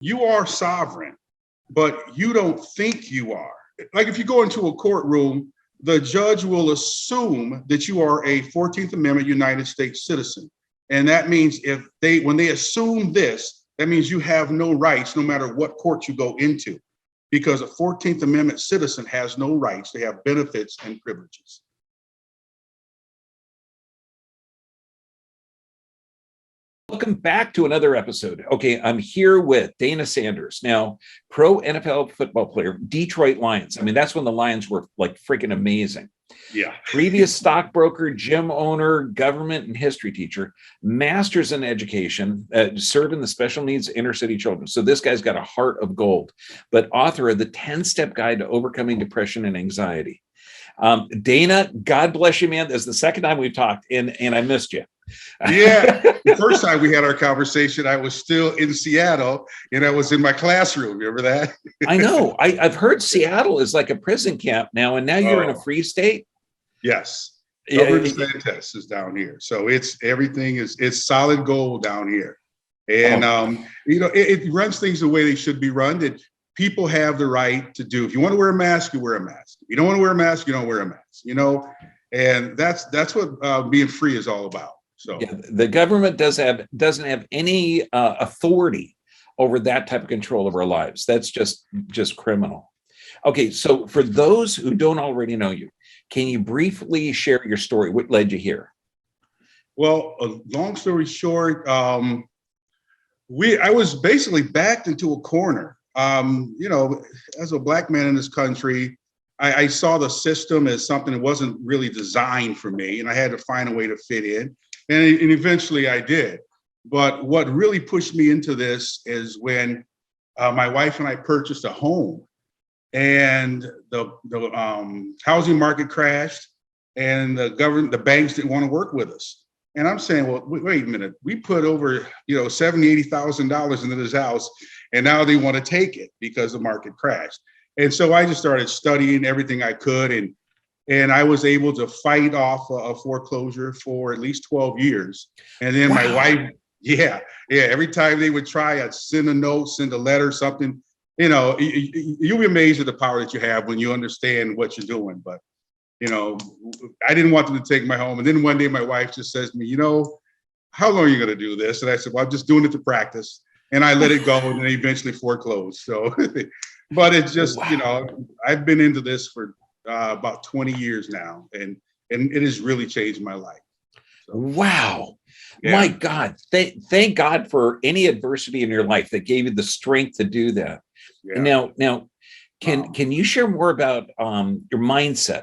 you are sovereign, but you don't think you are. Like if you go into a courtroom, the judge will assume that you are a 14th Amendment United States citizen. And that means when they assume this, that means you have no rights no matter what court you go into, because a 14th Amendment citizen has no rights. They have benefits and privileges. Welcome back to another episode. Okay, I'm here with Dana Sanders. Now, pro NFL football player, Detroit Lions. I mean, that's when the Lions were like freaking amazing. Yeah. Previous stockbroker, gym owner, government and history teacher, master's in education, serving the special needs inner city children. So this guy's got a heart of gold, but author of the 10-Step Guide to Overcoming Depression and Anxiety. Dana, God bless you, man. This is the second time we've talked, and I missed you. Yeah, the first time we had our conversation, I was still in Seattle and I was in my classroom. Remember that? I know. I've heard Seattle is like a prison camp now, and now you're in a free state. Yes. Governor DeSantis is down here. So it's solid gold down here. And, it runs things the way they should be run, that people have the right to do. If you want to wear a mask, you wear a mask. If you don't want to wear a mask, you don't wear a mask, and that's what being free is all about. So yeah, the government doesn't have any authority over that type of control of our lives. That's just criminal. Okay, so for those who don't already know you, can you briefly share your story? What led you here? Well, long story short, I was basically backed into a corner. As a Black man in this country, I saw the system as something that wasn't really designed for me, and I had to find a way to fit in. And eventually I did. But what really pushed me into this is when my wife and I purchased a home, and the housing market crashed, and the banks didn't want to work with us. And I'm saying, well, wait a minute, we put over $70,000-$80,000 into this house, and now they want to take it because the market crashed. And so I just started studying everything I could, and I was able to fight off a foreclosure for at least 12 years. And then my wife, every time they would try, I'd send a note, send a letter, something. You'll be amazed at the power that you have when you understand what you're doing. But, I didn't want them to take my home. And then one day my wife just says to me, how long are you going to do this? And I said, well, I'm just doing it to practice. And I let it go, and then eventually foreclosed. So, but it's just, I've been into this for about 20 years now, and it has really changed my life. So, wow. Yeah. My God. Thank God for any adversity in your life that gave you the strength to do that. Yeah. Now, can you share more about your mindset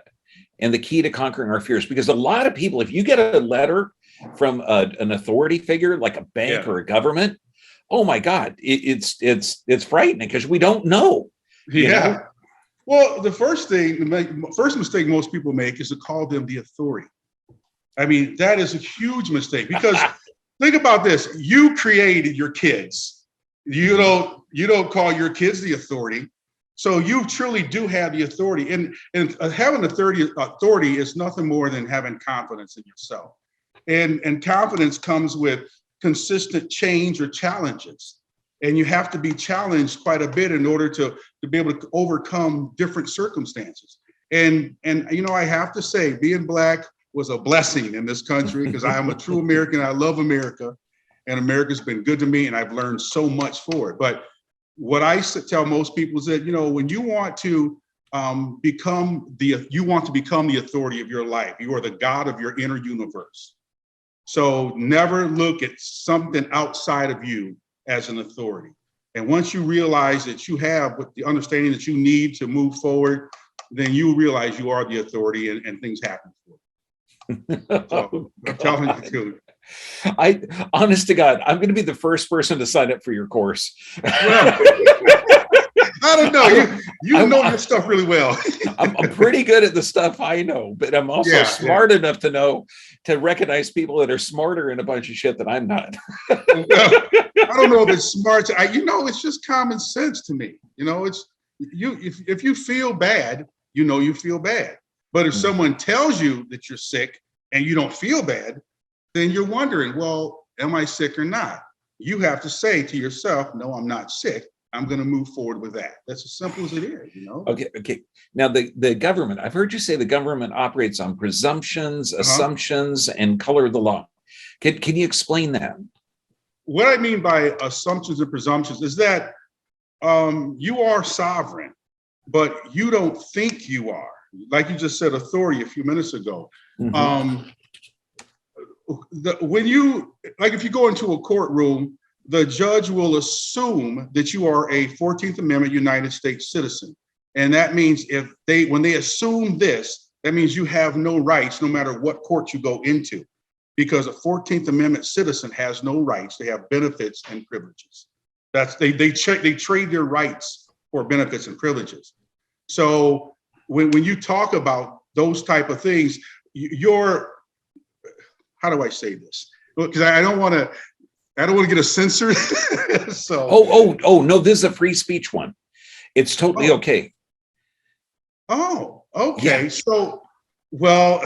and the key to conquering our fears? Because a lot of people, if you get a letter from an authority figure like a bank or a government, oh my God, it's frightening because we don't know. Yeah. Well, the first mistake most people make is to call them the authority. I mean, that is a huge mistake, because think about this. You created your kids. You don't call your kids the authority. So you truly do have the authority. And having authority is nothing more than having confidence in yourself. And confidence comes with consistent change or challenges. And you have to be challenged quite a bit in order to be able to overcome different circumstances. And I have to say, being Black was a blessing in this country, because I am a true American. I love America, and America's been good to me, and I've learned so much for it. But what I tell most people is that, when you want to become the authority of your life, you are the God of your inner universe. So never look at something outside of you as an authority. And once you realize that you have the understanding that you need to move forward, then you realize you are the authority, and things happen for you. So I'm telling you, dude. Honest to God, I'm going to be the first person to sign up for your course. Well, I don't know. You know your stuff really well. I'm pretty good at the stuff I know, but I'm also smart enough to recognize people that are smarter in a bunch of shit that I'm not. I don't know if it's smart. It's just common sense to me. It's if you feel bad, you feel bad. But if someone tells you that you're sick and you don't feel bad, then you're wondering, well, am I sick or not? you have to say to yourself, no, I'm not sick. I'm going to move forward with that. That's as simple as it is, you know? Okay. Now, the government, I've heard you say the government operates on presumptions, assumptions, and color of the law. Can you explain that? What I mean by assumptions and presumptions is that you are sovereign, but you don't think you are. Like you just said, authority a few minutes ago. When you, like if you go into a courtroom, the judge will assume that you are a 14th Amendment United States citizen. And that means when they assume this, that means you have no rights no matter what court you go into, because a 14th Amendment citizen has no rights. They have benefits and privileges. They trade their rights for benefits and privileges. So when you talk about those type of things, how do I say this? Because I don't want to get us censored. So no, this is a free speech one. It's totally okay. Oh, okay. Yeah. So, well,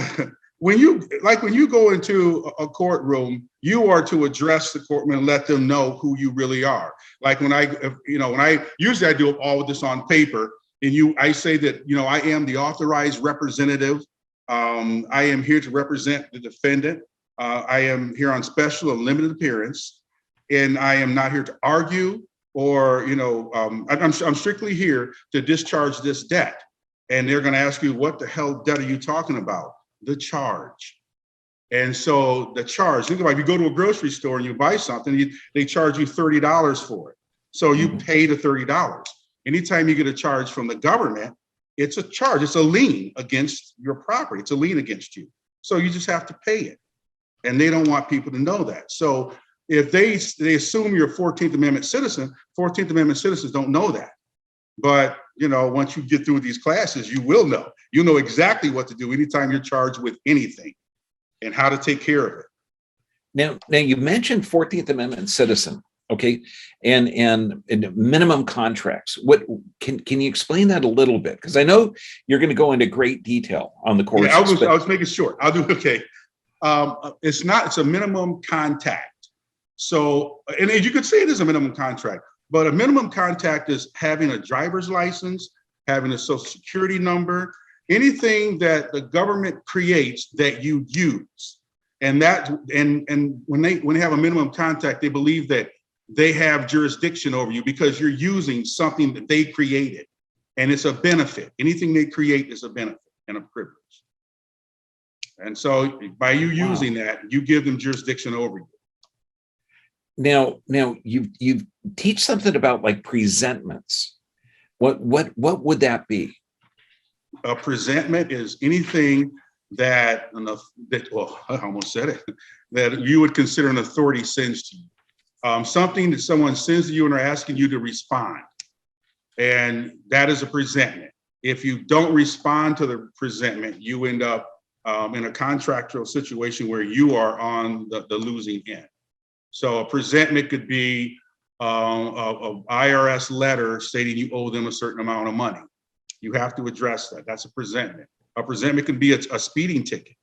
when you go into a courtroom, you are to address the courtroom and let them know who you really are. Like when I usually I do all of this on paper, and I say that, I am the authorized representative. I am here to represent the defendant. I am here on special and limited appearance, and I am not here to argue or, I'm strictly here to discharge this debt. And they're going to ask you, what the hell debt are you talking about? The charge. And so the charge, think about it, if you go to a grocery store and you buy something, they charge you $30 for it. So you pay the $30. Anytime you get a charge from the government, it's a charge. It's a lien against your property. It's a lien against you. So you just have to pay it. And they don't want people to know that. So if they assume you're a 14th Amendment citizen, 14th Amendment citizens don't know that. But, once you get through these classes, you will know. You know exactly what to do anytime you're charged with anything and how to take care of it. Now you mentioned 14th Amendment citizen, okay, and minimum contracts. What can you explain that a little bit? Because I know you're going to go into great detail on the courses. Yeah, I was making short. I'll do okay. It's a minimum contact. So, and you could say it is a minimum contract, but a minimum contact is having a driver's license, having a social security number, anything that the government creates that you use. And when they have a minimum contact, they believe that they have jurisdiction over you because you're using something that they created, and it's a benefit. Anything they create is a benefit and a privilege. And so by you using that, you give them jurisdiction over you. Now you teach something about like presentments. What would that be? A presentment is anything that I almost said it, that you would consider an authority sends to you. Something that someone sends to you and are asking you to respond. And that is a presentment. If you don't respond to the presentment, you end up in a contractual situation where you are on the losing end. So a presentment could be a IRS letter stating you owe them a certain amount of money. You have to address that. That's a presentment. A presentment can be a speeding ticket.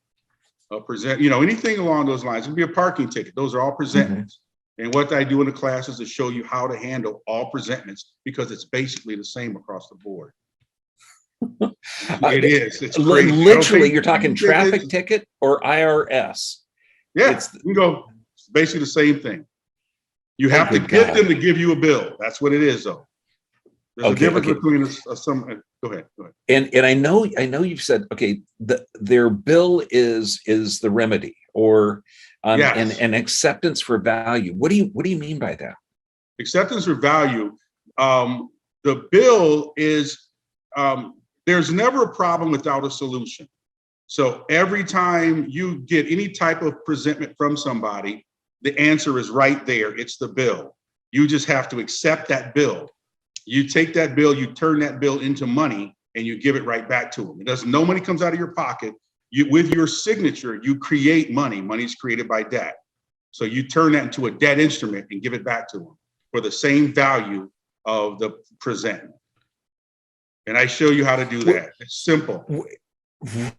Anything along those lines. It can be a parking ticket. Those are all presentments. And what I do in the classes is show you how to handle all presentments, because it's basically the same across the board. It is. It's crazy. Literally, you're talking traffic ticket or IRS. Yeah, you can go. It's basically the same thing. You have to get them to give you a bill. That's what it is, though. There's a difference between some. Go ahead. And I know you've said their bill is the remedy, or yes. and acceptance for value. What do you mean by that? Acceptance for value. The bill is. There's never a problem without a solution. So every time you get any type of presentment from somebody, the answer is right there. It's the bill. You just have to accept that bill. You take that bill, you turn that bill into money, and you give it right back to them. No money comes out of your pocket. With your signature, you create money. Money is created by debt. So you turn that into a debt instrument and give it back to them for the same value of the presentment. And I show you how to do that. It's simple.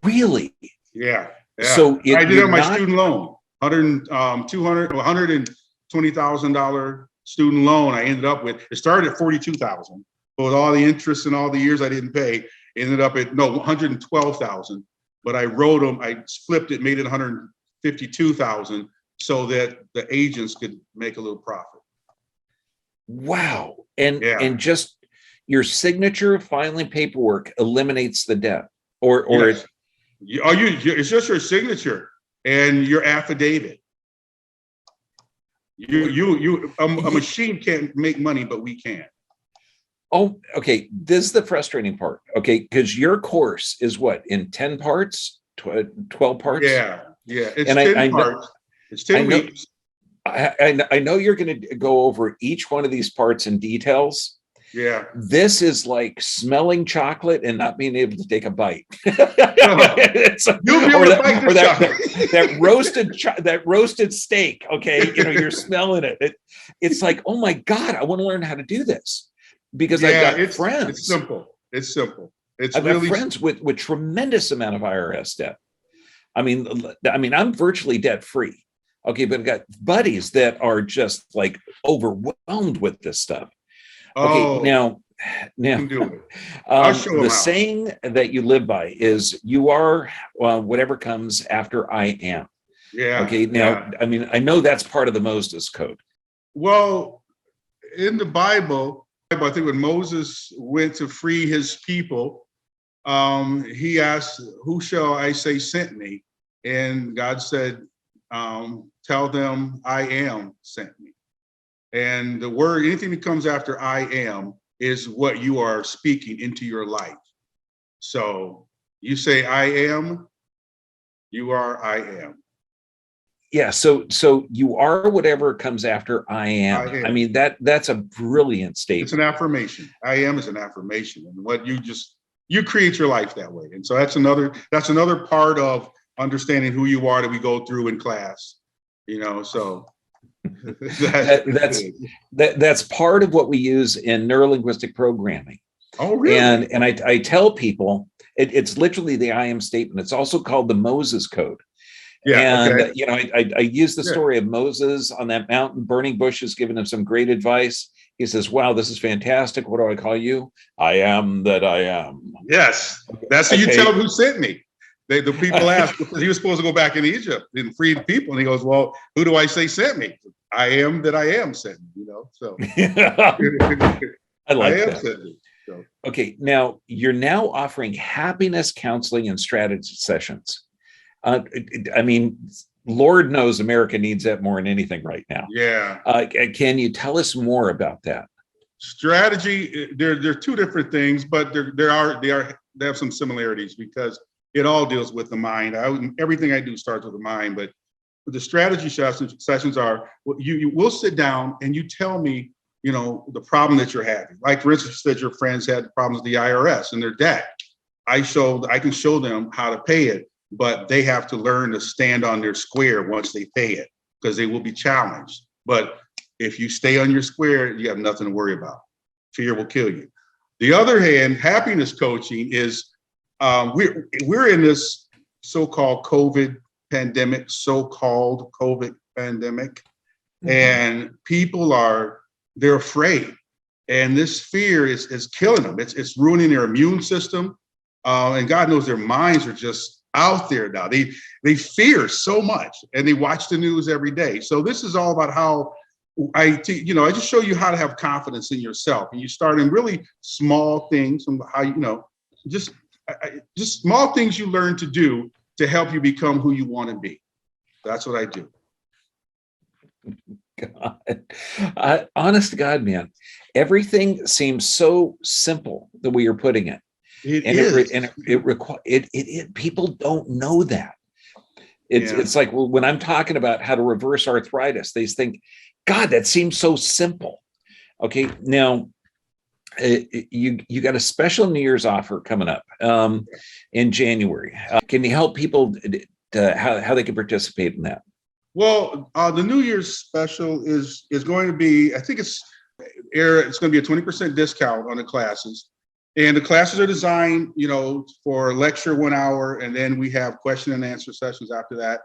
Really? Yeah. So I did it on my student loan, 200, 100 $20,000 student loan I ended up with. It started at $42,000, but with all the interest and all the years I didn't pay, it ended up at $112,000. But I wrote them, I flipped it, made it $152,000 so that the agents could make a little profit. Wow. And just your signature filing paperwork eliminates the debt, or yes. It's just your signature and your affidavit. A machine can't make money, but we can. Oh, okay. This is the frustrating part. Okay, because your course is what, in 10 parts, 12 parts? Yeah. It's 10 parts. It's 10 weeks. I know you're going to go over each one of these parts in details. Yeah. This is like smelling chocolate and not being able to take a bite. You'll be able to bite that roasted steak. Okay, you're smelling it. It's like, oh my God, I want to learn how to do this, because I've got friends. It's simple. I've got friends with tremendous amount of IRS debt. I mean, I'm virtually debt free. Okay, but I've got buddies that are just like overwhelmed with this stuff. Okay, now the saying that you live by is you are whatever comes after I am. Yeah. Okay, now, I mean, I know that's part of the Moses Code. Well, in the Bible, I think when Moses went to free his people, he asked, "Who shall I say sent me?" And God said, "Tell them I am sent me." And the word, anything that comes after I am, is what you are speaking into your life. So you say I am, you are I am. Yeah, so you are whatever comes after I am. I mean, that's a brilliant statement. It's an affirmation. I am is an affirmation. And what you create your life that way. And so that's another part of understanding who you are that we go through in class. So that's part of what we use in neurolinguistic programming. Oh, really? And I tell people it's literally the I am statement. It's also called the Moses Code. Yeah, and okay. I use the story of Moses on that mountain, burning bushes, giving him some great advice. He says, "Wow, this is fantastic. What do I call you? I am that I am." Yes, that's how you tell them who sent me. The people asked, because he was supposed to go back in Egypt and free the people, and he goes, "Well, who do I say sent me? I am that I am sent me." So I like that. Sent me, so. Okay, now you're now offering happiness counseling and strategy sessions. I mean, Lord knows America needs that more than anything right now. Yeah. Can you tell us more about that? Strategy, they're two different things, but they have some similarities because it all deals with the mind. Everything I do starts with the mind, but the strategy sessions are, you will sit down and you tell me, the problem that you're having. Like, for instance, you said your friends had problems with the IRS and their debt. I can show them how to pay it, but they have to learn to stand on their square once they pay it, because they will be challenged. But if you stay on your square, you have nothing to worry about. Fear will kill you. The other hand, happiness coaching is, we're in this so-called COVID pandemic, and people they're afraid, and this fear is killing them. It's ruining their immune system, and God knows their minds are just out there now. They fear so much, and they watch the news every day. So this is all about how I just show you how to have confidence in yourself, and you start in really small things, and how just small things you learn to do to help you become who you want to be. That's what I do. God, honest to God, man, everything seems so simple the way you're putting it. People don't know that. It's like when I'm talking about how to reverse arthritis, they think, God, that seems so simple. Okay, now you got a special New Year's offer coming up in January. Can you help people to how they can participate in that? Well, the New Year's special is going to be, I think it's going to be a 20% discount on the classes. And the classes are designed, for lecture 1 hour, and then we have question and answer sessions after that.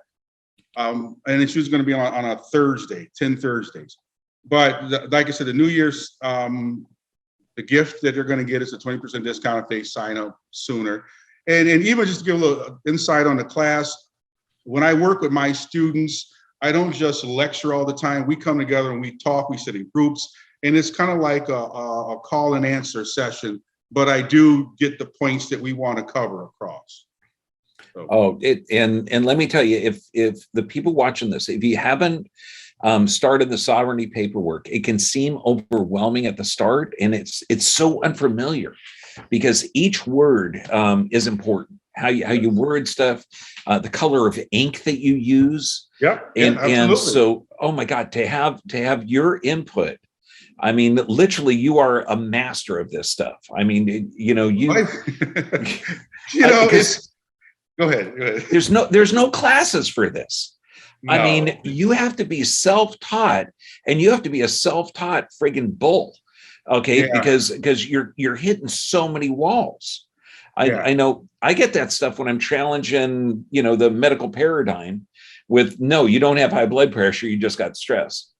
And it's usually going to be on a Thursday, 10 Thursdays. But like I said, the New Year's, the gift that they're going to get is a 20% discount if they sign up sooner. And even just to give a little insight on the class, when I work with my students, I don't just lecture all the time. We come together and we talk, we sit in groups, and it's kind of like a call and answer session, but I do get the points that we want to cover across. So. And let me tell you, if the people watching this, if you haven't started the sovereignty paperwork, it can seem overwhelming at the start, and it's so unfamiliar because each word is important. How you word stuff, the color of ink that you use. Yep. And so, oh my God, to have your input. I mean, literally, you are a master of this stuff. I mean, Go ahead. There's no classes for this. No. I mean, you have to be self-taught, and you have to be a self-taught friggin' bull. Okay, yeah. because you're hitting so many walls. I know I get that stuff when I'm challenging, the medical paradigm with, no, you don't have high blood pressure, you just got stress.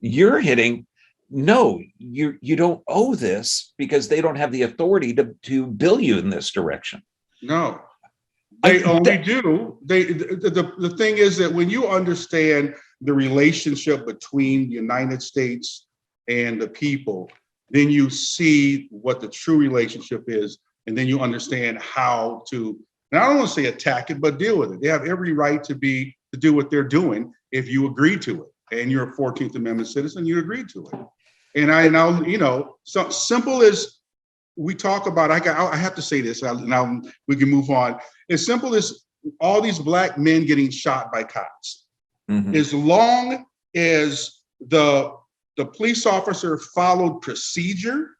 You're hitting, no, you don't owe this because they don't have the authority to bill you in this direction. No, they only do. The thing is that when you understand the relationship between the United States and the people, then you see what the true relationship is. And then you understand how to, and I don't want to say attack it, but deal with it. They have every right to do what they're doing if you agree to it. And you're a 14th Amendment citizen, you agree to it. And I now, so simple as we talk about, I have to say this, now we can move on. As simple as all these Black men getting shot by cops. Mm-hmm. As long as the police officer followed procedure,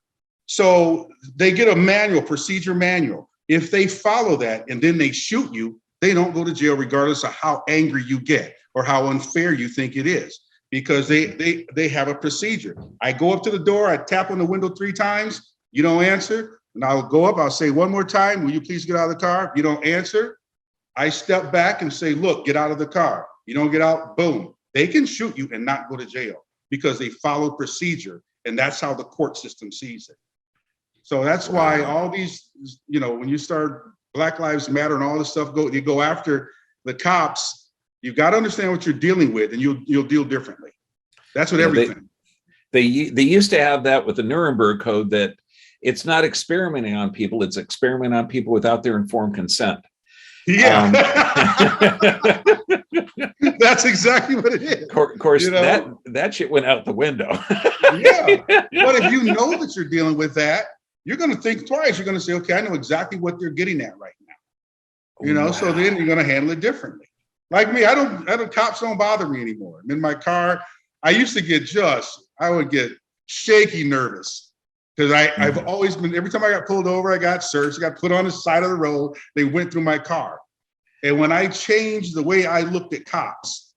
so they get a procedure manual. If they follow that and then they shoot you, they don't go to jail regardless of how angry you get or how unfair you think it is, because they have a procedure. I go up to the door, I tap on the window 3 times, you don't answer, and I'll go up, I'll say one more time, will you please get out of the car? You don't answer, I step back and say, look, get out of the car. You don't get out, boom. They can shoot you and not go to jail because they follow procedure, and that's how the court system sees it. So that's why all these, when you start Black Lives Matter and all this stuff, you go after the cops, you've got to understand what you're dealing with, and you'll deal differently. That's what everything. They used to have that with the Nuremberg Code, that it's not experimenting on people, it's experimenting on people without their informed consent. Yeah. That's exactly what it is. Of course, that shit went out the window. Yeah. But if you know that you're dealing with that, you're going to think twice. You're going to say, okay, I know exactly what they're getting at right now. Wow. So then you're going to handle it differently. Like me, cops don't bother me anymore. I'm in my car. I used to I would get shaky nervous because I've always been, every time I got pulled over, I got searched, I got put on the side of the road. They went through my car. And when I changed the way I looked at cops,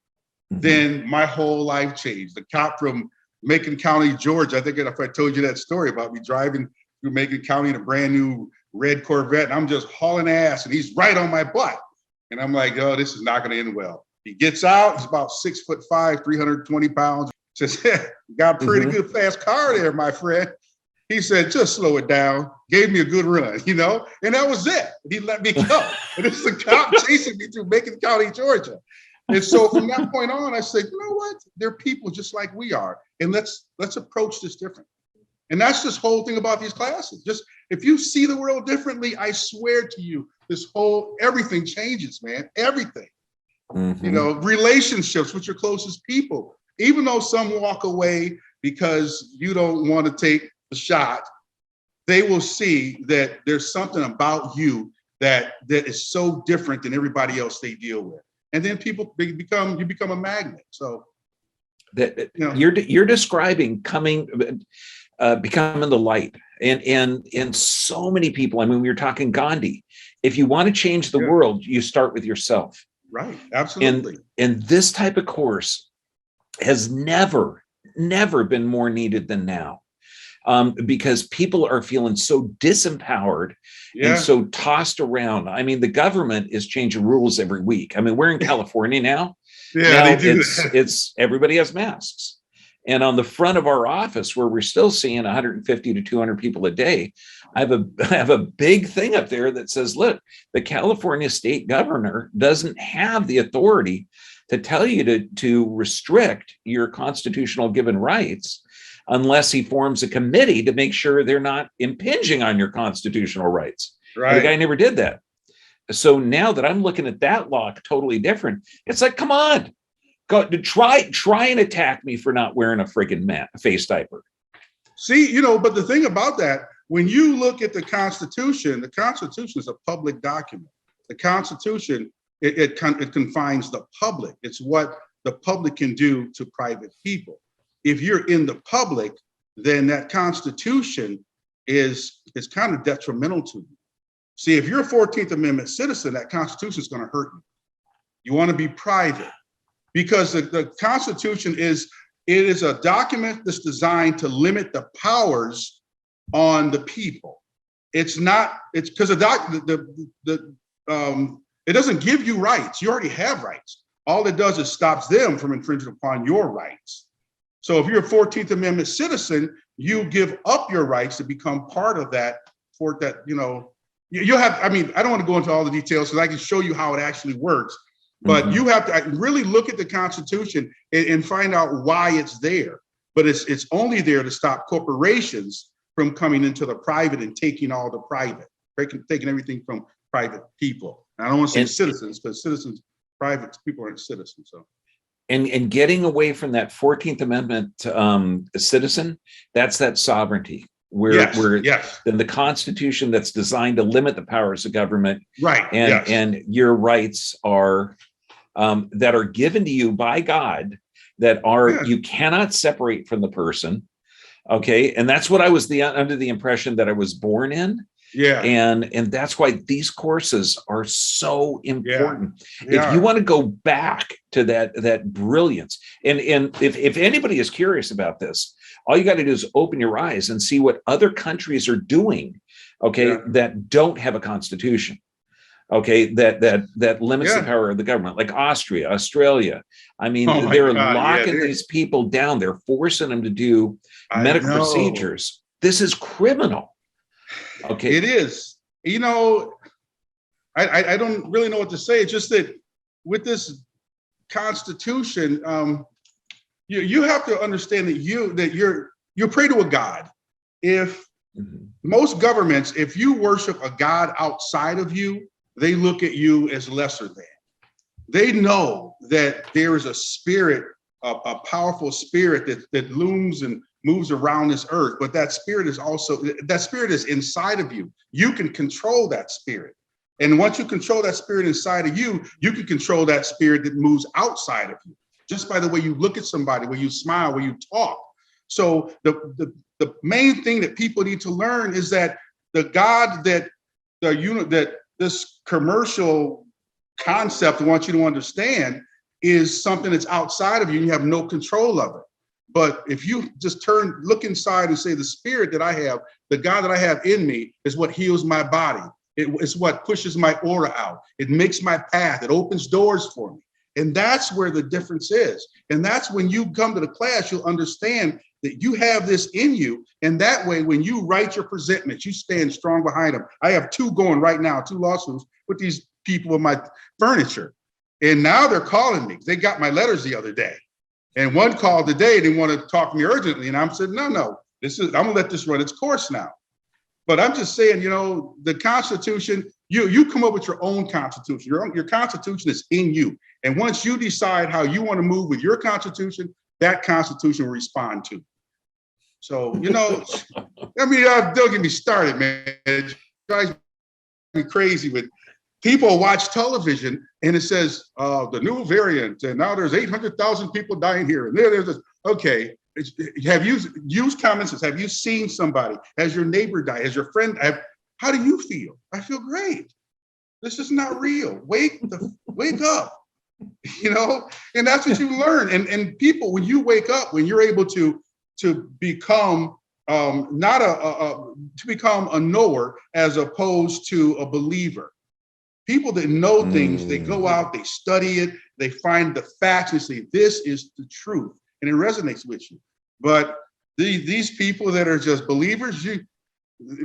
then my whole life changed. The cop from Macon County, Georgia, I think if I told you that story about me driving through Macon County in a brand new red Corvette, and I'm just hauling ass, and he's right on my butt. And I'm like, oh, this is not going to end well. He gets out, he's about 6'5", 320 pounds. Says, you got a pretty good fast car there, my friend. He said, just slow it down. Gave me a good run, and that was it. He let me go. And this is a cop chasing me through Macon County, Georgia. And so from that point on, I said, you know what? They're people just like we are. And let's approach this different. And that's this whole thing about these classes. Just if you see the world differently, I swear to you, everything changes, man. Everything. Relationships with your closest people. Even though some walk away because you don't want to take the shot, they will see that there's something about you that is so different than everybody else they deal with. And then you become a magnet. So you're describing becoming the light, and so many people. I mean, we were talking Gandhi. If you want to change the world, you start with yourself. Right. Absolutely. And this type of course has never been more needed than now, because people are feeling so disempowered and so tossed around. I mean, the government is changing rules every week. I mean, we're in California now. Yeah, Now they do. it's everybody has masks. And on the front of our office, where we're still seeing 150 to 200 people a day, I have a big thing up there that says, look, the California state governor doesn't have the authority to tell you to restrict your constitutional given rights unless he forms a committee to make sure they're not impinging on your constitutional rights. Right. The guy never did that. So now that I'm looking at that law totally different, it's like, come on, go to try and attack me for not wearing a friggin' face diaper. See, but the thing about that, when you look at the Constitution is a public document. The Constitution, it confines the public. It's what the public can do to private people. If you're in the public, then that Constitution is kind of detrimental to you. See, if you're a 14th Amendment citizen, that Constitution is going to hurt you. You want to be private, because the Constitution is a document that's designed to limit the powers on the people. It's because it doesn't give you rights. You already have rights. All it does is stops them from infringing upon your rights. So if you're a 14th Amendment citizen, you give up your rights to become part of that. For that, you'll have. I mean, I don't want to go into all the details because I can show you how it actually works. But you have to really look at the Constitution and find out why it's there. But it's only there to stop corporations from coming into the private and taking all the private, taking everything from private people. And I don't want to say citizens, because private people aren't citizens. So. And getting away from that 14th Amendment citizen, that's that sovereignty. Where then the Constitution that's designed to limit the powers of government, right? And your rights are that are given to you by God, that are you cannot separate from the person. Okay, and that's what I was under the impression that I was born in. Yeah, and that's why these courses are so important. If you want to go back to that brilliance, and if anybody is curious about this, all you got to do is open your eyes and see what other countries are doing, that don't have a constitution, that limits the power of the government, like Austria, Australia. I mean, they're locking these people down. They're forcing them to do medical procedures. This is criminal. Okay, it is. I don't really know what to say. It's just that with this Constitution, you have to understand that you pray to a God. If most governments, if you worship a God outside of you, they look at you as lesser than. They know that there is a spirit, a powerful spirit that looms and moves around this earth, but that spirit is inside of you. You can control that spirit. And once you control that spirit inside of you, you can control that spirit that moves outside of you, just by the way you look at somebody, where you smile, where you talk. So the main thing that people need to learn is that the God that this commercial concept wants you to understand is something that's outside of you and you have no control of it. But if you just look inside and say, the spirit that I have, the God that I have in me is what heals my body. It's what pushes my aura out. It makes my path. It opens doors for me. And that's where the difference is. And that's when you come to the class, you'll understand that you have this in you. And that way, when you write your presentments, you stand strong behind them. I have 2 going right now, 2 lawsuits with these people with my furniture. And now they're calling me. They got my letters the other day. And one called today, they want to talk to me urgently. And I'm saying, no, I'm gonna let this run its course now. But I'm just saying, the Constitution, you come up with your own Constitution. Your Constitution is in you. And once you decide how you want to move with your Constitution, that Constitution will respond to. So, don't get me started, man. It drives me crazy with people watch television and it says the new variant, and now there's 800,000 people dying here. And there's this. Okay, have you used common sense? Have you seen somebody? Has your neighbor died? Has your friend? How do you feel? I feel great. This is not real. Wake up. And that's what you learn. And people, when you wake up, when you're able to become to become a knower as opposed to a believer. People that know things, they go out, they study it, they find the facts and say, this is the truth. And it resonates with you. But these people that are just believers,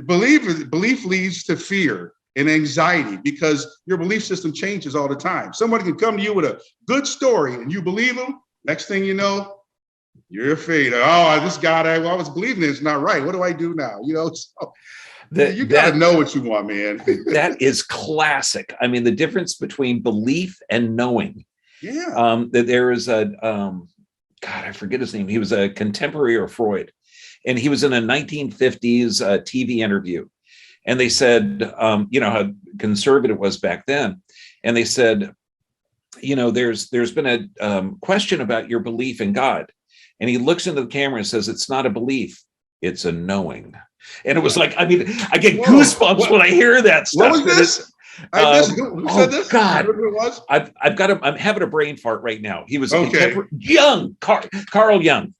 belief leads to fear and anxiety because your belief system changes all the time. Somebody can come to you with a good story and you believe them. Next thing you know, you're afraid. Oh, this God I was believing is not right. What do I do now? So you got to know what you want, man. That is classic. I mean, the difference between belief and knowing. Yeah. That there is a God, I forget his name. He was a contemporary of Freud, and he was in a 1950s TV interview. And they said, how conservative it was back then. And they said, there's been a question about your belief in God. And he looks into the camera and says, it's not a belief, it's a knowing. And it was like, I mean, I get goosebumps when I hear that stuff. What was this? Who said this? God, who it was? I'm having a brain fart right now. He was young, Carl Jung.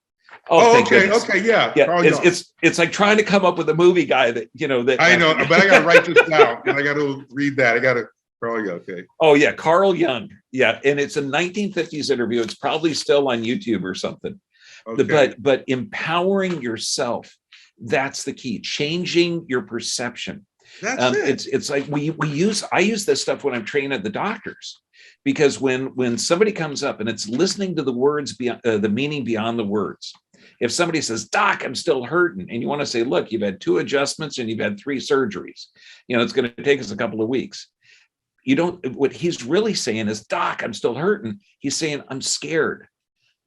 Okay, yeah. It's like trying to come up with a movie guy that I know, but I got to write this down and I got to read that. I got to. Carl Jung, okay. Oh yeah, Carl Jung. Yeah, and it's a 1950s interview. It's probably still on YouTube or something. Okay. But empowering yourself, that's the key. Changing your perception. That's it. It's like I use this stuff when I'm training at the doctors, because when somebody comes up and it's listening to the words beyond the meaning beyond the words. If somebody says, Doc, I'm still hurting, and you want to say, look, you've had 2 adjustments and you've had 3 surgeries, it's going to take us a couple of weeks. What he's really saying is, Doc, I'm still hurting. He's saying, I'm scared.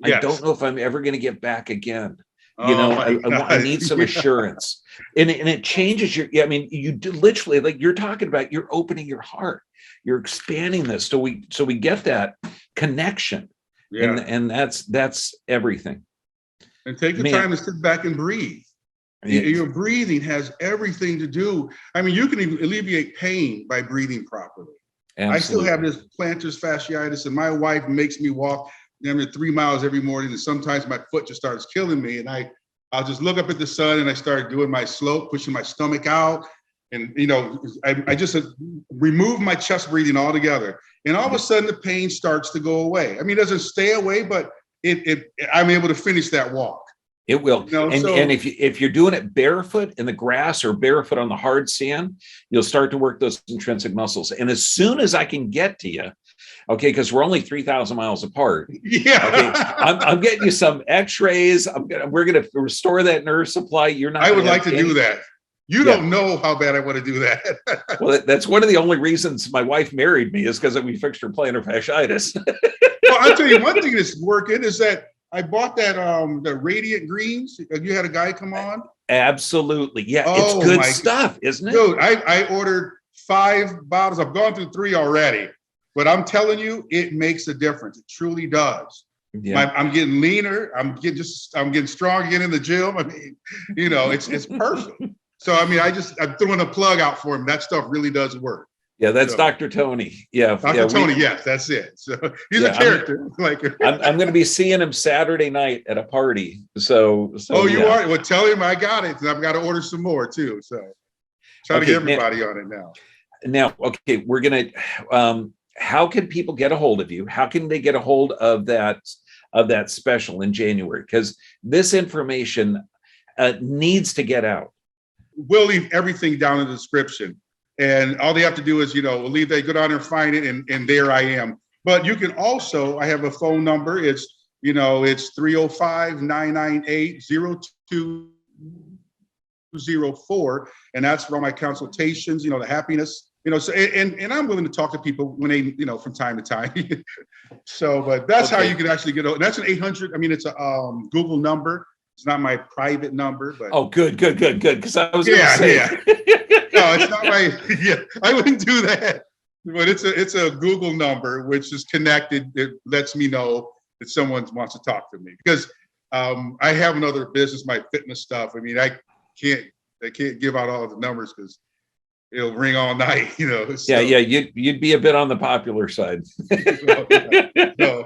Yes. I don't know if I'm ever going to get back again. I need some assurance. And it changes you do literally, like you're talking about, you're opening your heart, you're expanding this. So we get that connection. Yeah. And that's everything. And take the time to sit back and breathe. Yeah. Your breathing has everything to do. I mean, you can even alleviate pain by breathing properly. Absolutely. I still have this plantar fasciitis, and my wife makes me walk 3 miles every morning, and sometimes my foot just starts killing me, and I'll just look up at the sun and I start doing my slope, pushing my stomach out, and I just remove my chest breathing altogether, and all of a sudden the pain starts to go away. I mean, it doesn't stay away, but I'm able to finish that walk. It will. And if you're doing it barefoot in the grass or barefoot on the hard sand, you'll start to work those intrinsic muscles. And as soon as I can get to you, okay, because we're only 3,000 miles apart. Yeah. Okay, I'm getting you some X-rays. We're going to restore that nerve supply. I would like to do that. You don't know how bad I want to do that. Well, that's one of the only reasons my wife married me, is because we fixed her plantar fasciitis. Well, I'll tell you one thing that's working is that I bought that the Radiant Greens. You had a guy come on? Absolutely. Yeah, it's good stuff, isn't it? Dude, I ordered 5 bottles. I've gone through 3 already. But I'm telling you, it makes a difference. It truly does. Yeah. I'm getting leaner. I'm getting strong again in the gym. I mean, it's perfect. So I mean, I'm throwing a plug out for him. That stuff really does work. Yeah, that's Dr. Tony. Yeah, Dr. Tony. Yes, that's it. So he's a character. I'm going to be seeing him Saturday night at a party. So you are? Well, tell him I got it, and I've got to order some more too. So try to get everybody on it now. Now, okay, we're gonna. How can people get a hold of you? How can they get a hold of that special in January? Because this information needs to get out. We'll leave everything down in the description. And all they have to do is, we'll leave, they go down there and find it, and there I am. But you can also, I have a phone number. It's 305-998-0204. And that's for all my consultations, the happiness, so, and I'm willing to talk to people when they, from time to time. So, but that's how you can actually get, that's an 800. I mean, it's a Google number. It's not my private number, but. Oh, good. Because I was going to say. Yeah. No, it's not my, I wouldn't do that. But it's a Google number, which is connected. It lets me know that someone wants to talk to me, because I have another business, my fitness stuff. I mean, I can't give out all the numbers because it'll ring all night, So. Yeah, you'd be a bit on the popular side. No.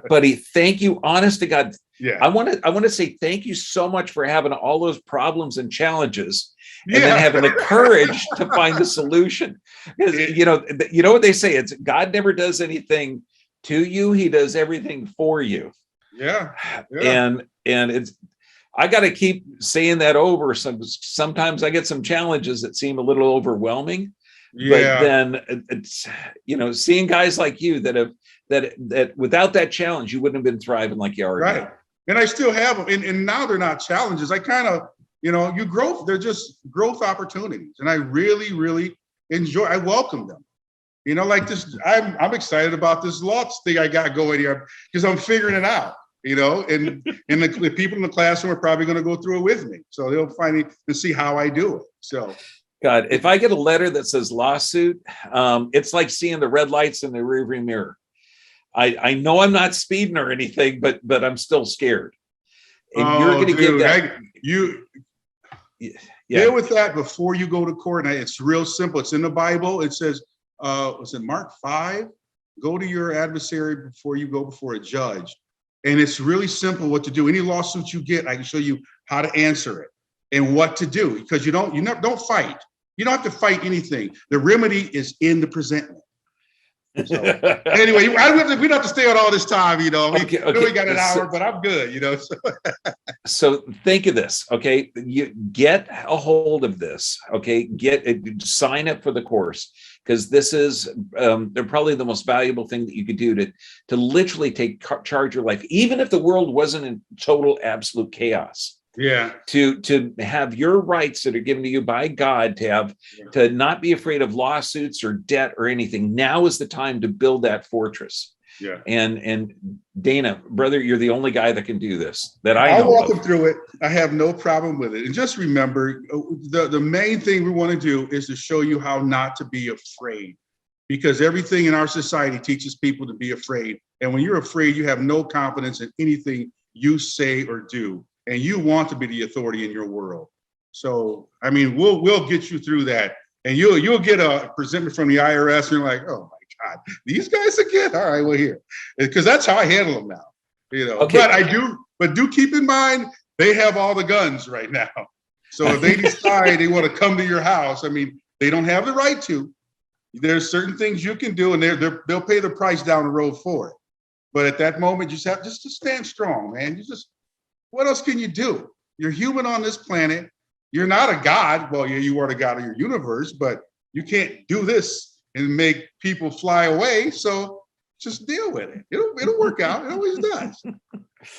Buddy, thank you. Honest to God. Yeah. I want to say thank you so much for having all those problems and challenges, and then having the courage to find the solution. Because you know what they say, it's God never does anything to you, he does everything for you. Yeah. And it's, I got to keep saying that over. Sometimes I get some challenges that seem a little overwhelming, but then it's, seeing guys like you that have, that without that challenge, you wouldn't have been thriving like you are now. And I still have them. And now they're not challenges. I kind of, you grow, they're just growth opportunities. And I really, really I welcome them. Like this, I'm excited about this lots thing I got going here because I'm figuring it out, and the people in the classroom are probably going to go through it with me. So they'll finally and see how I do it. So God, if I get a letter that says lawsuit, it's like seeing the red lights in the rearview mirror. I know I'm not speeding or anything, but I'm still scared. And you're going to give that. Deal with that before you go to court. And it's real simple. It's in the Bible. It says, was it Mark 5? Go to your adversary before you go before a judge. And it's really simple what to do. Any lawsuit you get, I can show you how to answer it and what to do, because you don't fight. You don't have to fight anything. The remedy is in the presentment. So anyway, we don't have to stay on all this time, we got an hour, but I'm good, So think of this, okay? You get a hold of this, okay? Sign up for the course, because this is they're probably the most valuable thing that you could do to literally take charge of your life, even if the world wasn't in total absolute chaos. Yeah. To have your rights that are given to you by God, to not be afraid of lawsuits or debt or anything. Now is the time to build that fortress. Yeah. And Dana, brother, you're the only guy that can do this that I know. I'll walk them through it. I have no problem with it. And just remember, the main thing we want to do is to show you how not to be afraid, because everything in our society teaches people to be afraid. And when you're afraid, you have no confidence in anything you say or do. And you want to be the authority in your world. So, I mean, we'll get you through that. And you'll get a presentment from the IRS. And you're like, oh my God, these guys again? All right, well, here. Because that's how I handle them now. Okay. But do keep in mind, they have all the guns right now. So if they decide they want to come to your house, I mean, they don't have the right to. There's certain things you can do, and they'll pay the price down the road for it. But at that moment, you just have to stand strong, man. What else can you do? You're human on this planet. You're not a god. Well, yeah, you are the god of your universe, but you can't do this and make people fly away. So just deal with it. It'll work out. It always does.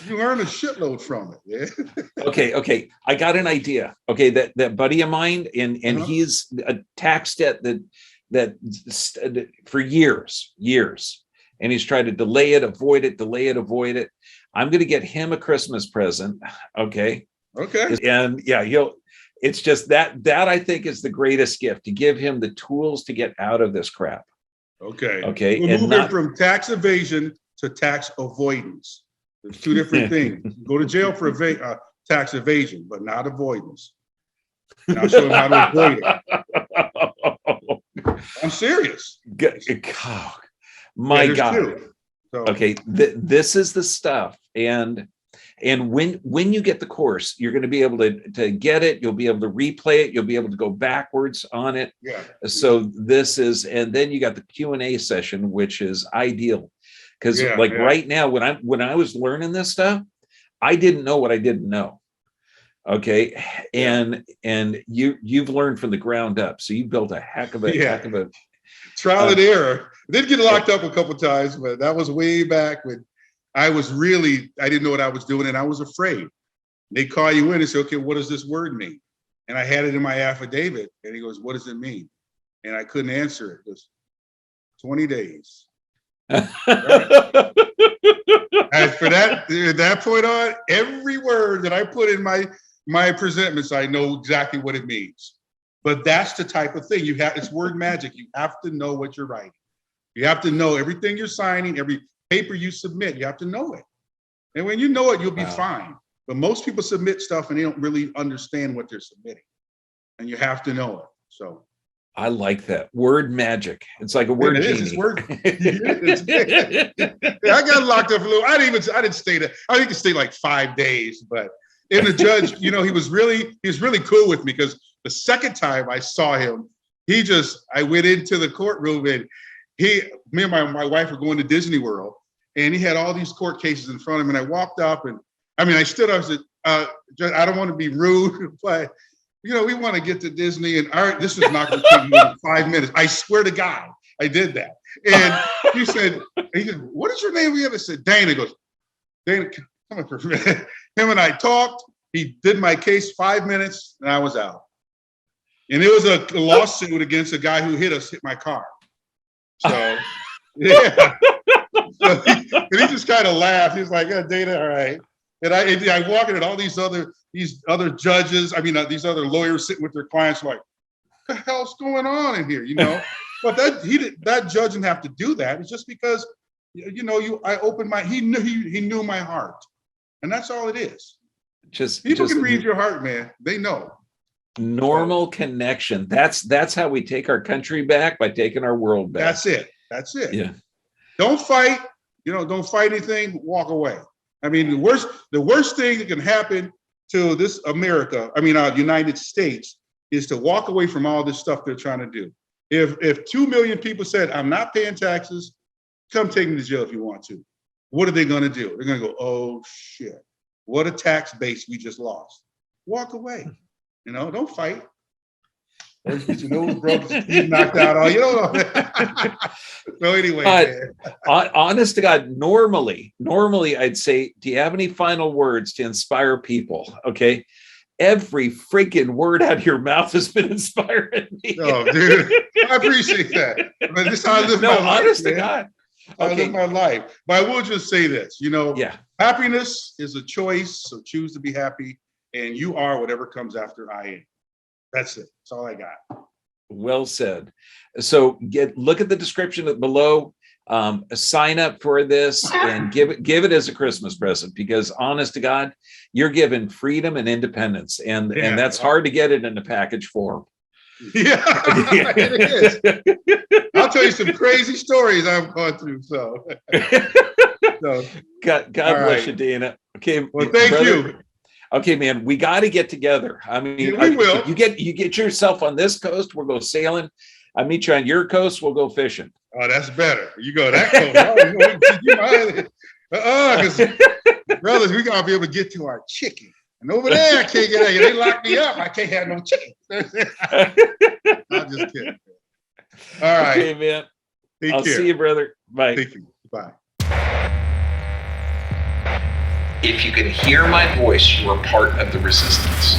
You learn a shitload from it. Yeah. Okay. I got an idea. Okay, that buddy of mine, and he's a tax debt that for years, and he's tried to delay it, avoid it. I'm going to get him a Christmas present. Okay. And yeah, it's just that I think is the greatest gift, to give him the tools to get out of this crap. Okay. We're moving from tax evasion to tax avoidance. There's two different things. You go to jail for tax evasion, but not avoidance. And I'll show him how to avoid it. I'm serious. My God. So. Okay, this is the stuff, and when you get the course, you're going to be able to get it. You'll be able to replay it. You'll be able to go backwards on it. Yeah. So this is, and then you got the Q&A session, which is ideal, because right now, when I was learning this stuff, I didn't know what I didn't know. Okay, and you've learned from the ground up, so you built a heck of a trial and error. I did get locked up a couple of times, but that was way back when I didn't know what I was doing, and I was afraid. They call you in and say, okay, what does this word mean? And I had it in my affidavit, and he goes, what does it mean? And I couldn't answer it. It was 20 days. Right. And for that point on, every word that I put in my presentments, I know exactly what it means. But that's the type of thing it's word magic. You have to know what you're writing. You have to know everything you're signing, every paper you submit, you have to know it. And when you know it, you'll be fine. But most people submit stuff and they don't really understand what they're submitting. And you have to know it. So I like that. Word magic. It's like a word genie. It's word. I got locked up a little. I didn't stay there. I think I stayed like 5 days, but and the judge, he was really cool with me, because the second time I saw him, I went into the courtroom and me and my wife were going to Disney World, and he had all these court cases in front of him. And I walked up, and I stood up and said, Judge, I don't want to be rude, but we want to get to Disney, and this is not going to take more than 5 minutes. I swear to God, I did that. And he said, what is your name again? I said, Dana. He goes, Dana, come on for a minute. Him and I talked. He did my case 5 minutes, and I was out. And it was a lawsuit against a guy who hit my car. So, yeah. So he just kind of laughed. He's like, yeah, Dana, all right. And I walk in, and all these other judges, these other lawyers sitting with their clients, like, what the hell's going on in here, But that judge didn't have to do that. It's just because, I opened he knew my heart, and that's all it is. People can read your heart, man. They know. Normal connection. That's how we take our country back, by taking our world back. That's it. Yeah. Don't fight. Don't fight anything. Walk away. The worst thing that can happen to this America, United States, is to walk away from all this stuff they're trying to do. If 2 million people said, I'm not paying taxes, come take me to jail if you want to. What are they going to do? They're going to go, oh shit, what a tax base we just lost. Walk away. Don't fight. He's knocked out all, So anyway, honest to God, normally I'd say, do you have any final words to inspire people? Okay. Every freaking word out of your mouth has been inspiring me. Oh, dude, I appreciate that. But this is how I live my life. Honest to God. I live my life. But I will just say this, happiness is a choice. So choose to be happy, and you are whatever comes after I am. That's it. That's all I got. Well said. So look at the description below. Sign up for this and give it as a Christmas present, because honest to God, you're given freedom and independence, and that's hard to get it in a package form. Yeah, it is. I'll tell you some crazy stories I've gone through. So God bless you, Dana. Okay. Well, thank you. Okay, man, we got to get together. We will. You get yourself on this coast, we'll go sailing. I meet you on your coast, we'll go fishing. Oh, that's better. You go that coast. Because brothers, we gotta be able to get to our chicken. And over there, I can't get it. They lock me up. I can't have no chicken. I'm just kidding. All right. Okay, man. I'll see you, brother. Bye. Thank you. Bye. If you can hear my voice, you are part of the resistance.